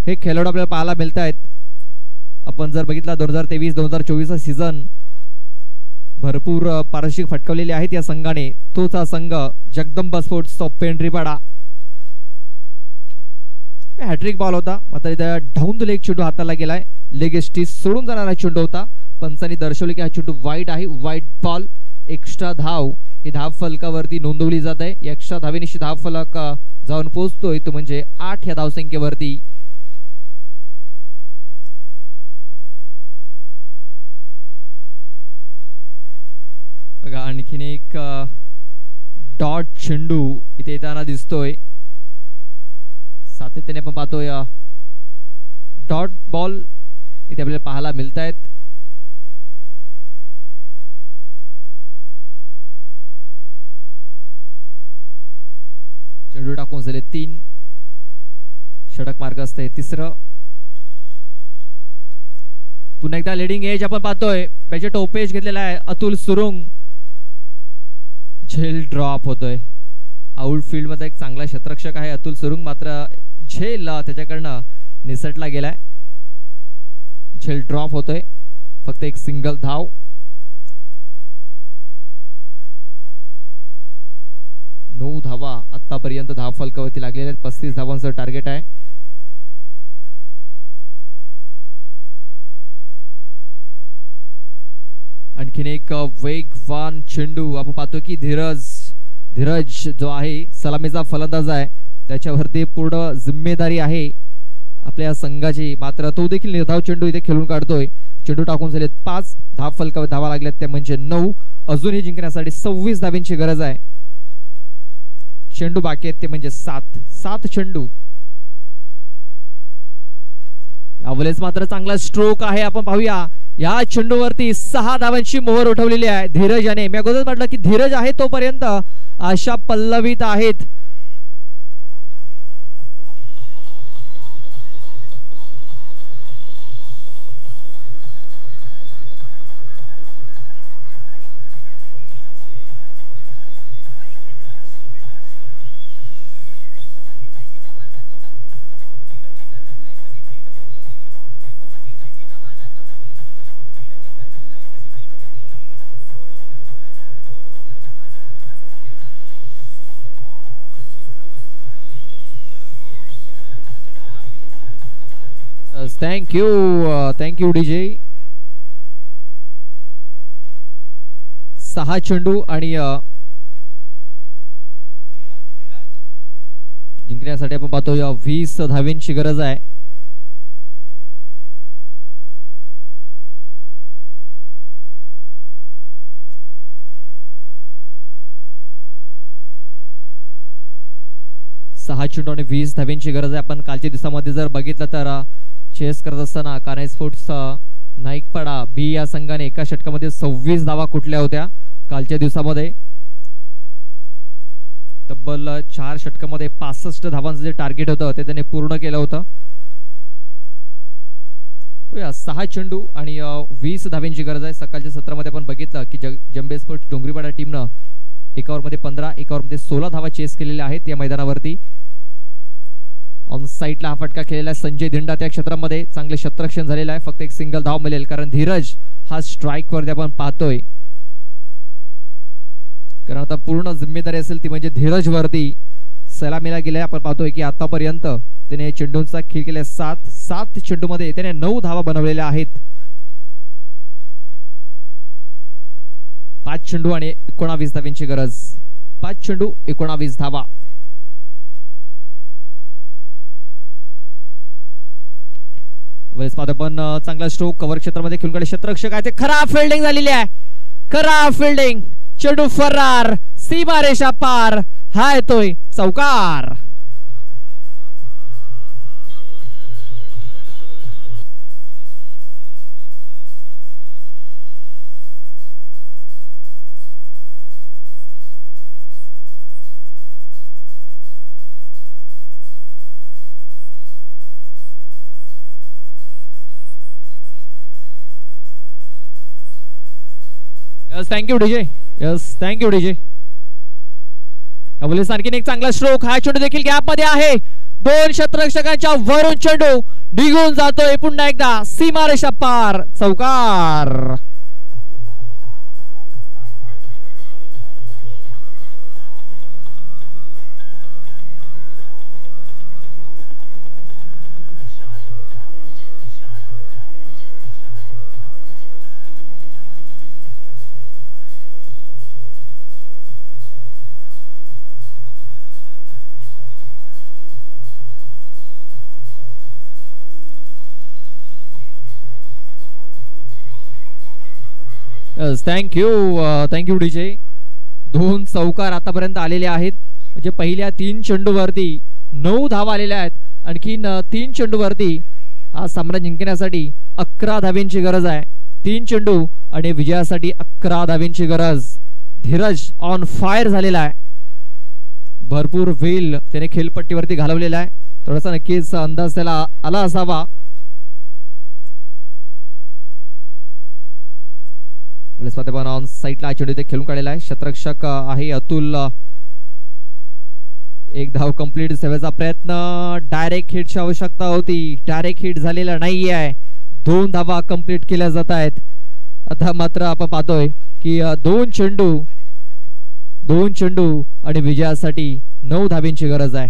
हे खेळाडू आपल्याला पाहायला मिळत आहेत. आपण जर बघितला 2023-2024 सीझन भरपूर पारितोषिक फटकावलेली आहेत या संघाने. तोच हा संघ Jagdamba sports of Pendharipada. Hat trick ball होता, मात्र इथे डाऊन द लेग चेंडू हाताला गेलाय. लेग एसटी सोडून जाणारा चेंडू होता. पंचांनी दर्शवले की हा चेंडू वाईड आहे. Wide ball. एक्स्ट्रा धाव ही धाव फलकावरती नोंदवली जात आहे. एक्स्ट्रा धावेनिशी धाव फलक जाऊन पोहोचतोय तो म्हणजे 8 या धावसंख्येवरती. बघा आणखीन एक डॉट चेंडू इथे येताना दिसतोय. सातत्याने आपण पाहतोय डॉट बॉल इथे आपल्याला पाहायला मिळत आहेत. चेंडू टाकून झाले 3. षटक मार्ग असते तिसरं. पुन्हा एकदा लिडिंग एज आपण पाहतोय. त्याचे टोपेज घेतलेला आहे अतुल सुरुंग. झेल ड्रॉप होतोय. आउटफील्ड मध्ये एक चांगला क्षेत्ररक्षक आहे अतुल सुरुंग, मात्र झेल त्याच्याकडनं निसटला गेलाय. झेल ड्रॉप होतोय. फक्त एक सिंगल धाव. नऊ धावा आतापर्यंत धाव फलकावरती लागलेल्या आहेत. 35 धावांचं टार्गेट आहे. आणखीन एक वेगवान चेंडू आपण पाहतो की धीरज जो आहे सलामीचा फलंदाज आहे, त्याच्यावरती पूर्ण जिम्मेदारी आहे आपल्या संघाची. मात्र तो देखील निर्धाव चेंडू इथे खेळून काढतोय. चेंडू टाकून झालेत 5. धाव फलकावर धावा लागल्यात ते म्हणजे 9. अजूनही जिंकण्यासाठी 26 धावांची गरज आहे. चेंडू बाकी आहेत ते म्हणजे 7 चेंडू. यावेळेस मात्र चांगला स्ट्रोक आहे. आपण पाहूया या चेंडूवरती 6 धावांची मोहर उठवलेली आहे धीरज याने. मी अगोदर म्हटलं की धीरज आहे तोपर्यंत आशा पल्लवित आहेत. Thank you DJ. 6 चेंडू आणि जिंकण्यासाठी आपण पाहतो 20 धावींची गरज आहे. सहा चेंडू आणि 20 धावींची गरज आहे. आपण कालच्या दिवसामध्ये जर बघितलं तर चेस करत असताना कान्हाई स्पोर्ट्स नाईकपाडा बी या संघाने एका षटकामध्ये 26 धावा कुठल्या होत्या. कालच्या दिवसामध्ये तब्बल 4 षटकामध्ये 65 धावांचं जे टार्गेट होतं ते त्याने पूर्ण केलं होतं. 6 चेंडू आणि 20 धावींची गरज आहे. सकाळच्या सत्रामध्ये आपण बघितलं की जंबे स्पोर्ट्स डोंगरीपाडा टीमनं एका ओव्हरमध्ये 15 एका ओव्हरमध्ये 16 धावा चेस केलेल्या आहेत या मैदानावरती. ऑन साईडला हा फटका खेळलेला आहे संजय धिंडा. त्या क्षेत्रामध्ये चांगले क्षेत्ररक्षण झालेलं आहे. फक्त एक सिंगल धाव मिळेल कारण धीरज हा स्ट्राईक वरती आपण पाहतोय. कारण आता पूर्ण जिम्मेदारी असेल ती म्हणजे धीरज वरती सलामीला गेलाय. आपण पाहतोय की आतापर्यंत त्याने चेंडूंचा खेळ केला 7 चेंडूमध्ये त्याने 9 धावा बनवलेल्या आहेत. 5 चेंडू आणि 19 धावांची गरज. 5 चेंडू 19 धावा. पण चांगला स्ट्रोक कव्हर क्षेत्रामध्ये खेळून काढले क्षेत्ररक्षक आहे ते. खराब फिल्डिंग झालेली आहे. खराब फिल्डिंग. चेंडू फरार. सीमारेषा पार. हा येतोय चौकार. Thank you DJ. Thank you DJ. आणखीन एक चांगला स्ट्रोक. हा चेंडू देखील गॅप मध्ये आहे. 2 क्षेत्ररक्षकांच्या वरून चेंडू निघून जातोय. पुन्हा एकदा सीमारेषा पार. चौकार. Thank you DJ. 2 चौकार आतापर्यंत आलेले आहेत. म्हणजे पहिल्या 3 चेंडूवरती 9 धावा आलेल्या आहेत. आणखीन 3 चेंडूवरती हा सामना जिंकण्यासाठी 11 धावींची गरज आहे. 3 चेंडू आणि विजयासाठी 11 धावींची गरज. धीरज ऑन फायर झालेला आहे. भरपूर वेळ त्याने खेळपट्टीवरती घालवलेला आहे. थोडासा नक्कीच अंदाज त्याला आला असावा. ऑन साईडला चेंडू ते खेळून काढलेला आहे. क्षेत्ररक्षक आहे अतुल. 1 धाव कंप्लीट. सेवेचा प्रयत्न. डायरेक्ट हिटची आवश्यकता होती. डायरेक्ट हिट झालेला नाही आहे. 2 धावा कंप्लीट केल्या जात आहेत. आता मात्र आपण पाहतोय की 2 चेंडू आणि विजयासाठी 9 धावींची गरज आहे.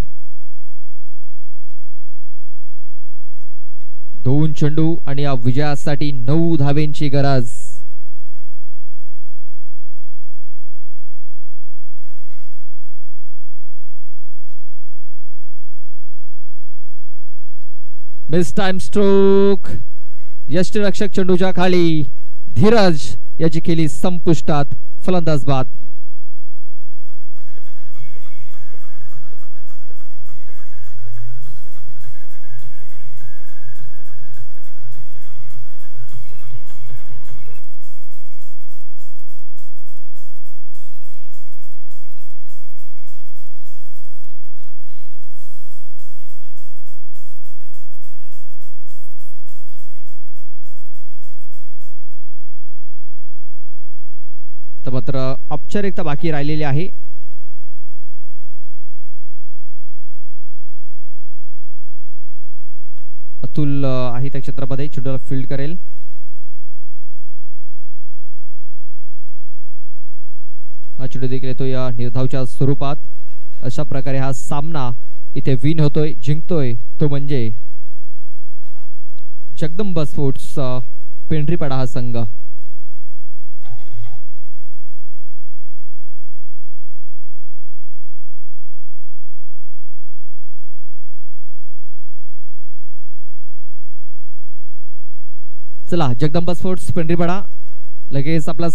2 चेंडू आणि विजयासाठी 9 धावींची गरज. Mistime stroke. यष्टिरक्षक चेंडूच्या खाली. धीरज याची केली संपुष्टात. फलंदाज बाद. मात्र औपचारिकता बाकी राहिलेली आहे. अतुल आहे त्या क्षेत्रामध्ये. चेंडूला फील्ड करेल. हा चेंडू देखील येतो या निर्धावच्या स्वरूपात. अशा प्रकारे हा सामना इथे विन होतोय. जिंकतोय तो म्हणजे जगदंबा स्पोर्ट्स पेंढरीपाडा हा संघ. चला जगदंबा स्पोर्ट्स पेंढरीपाडा लगेच आपला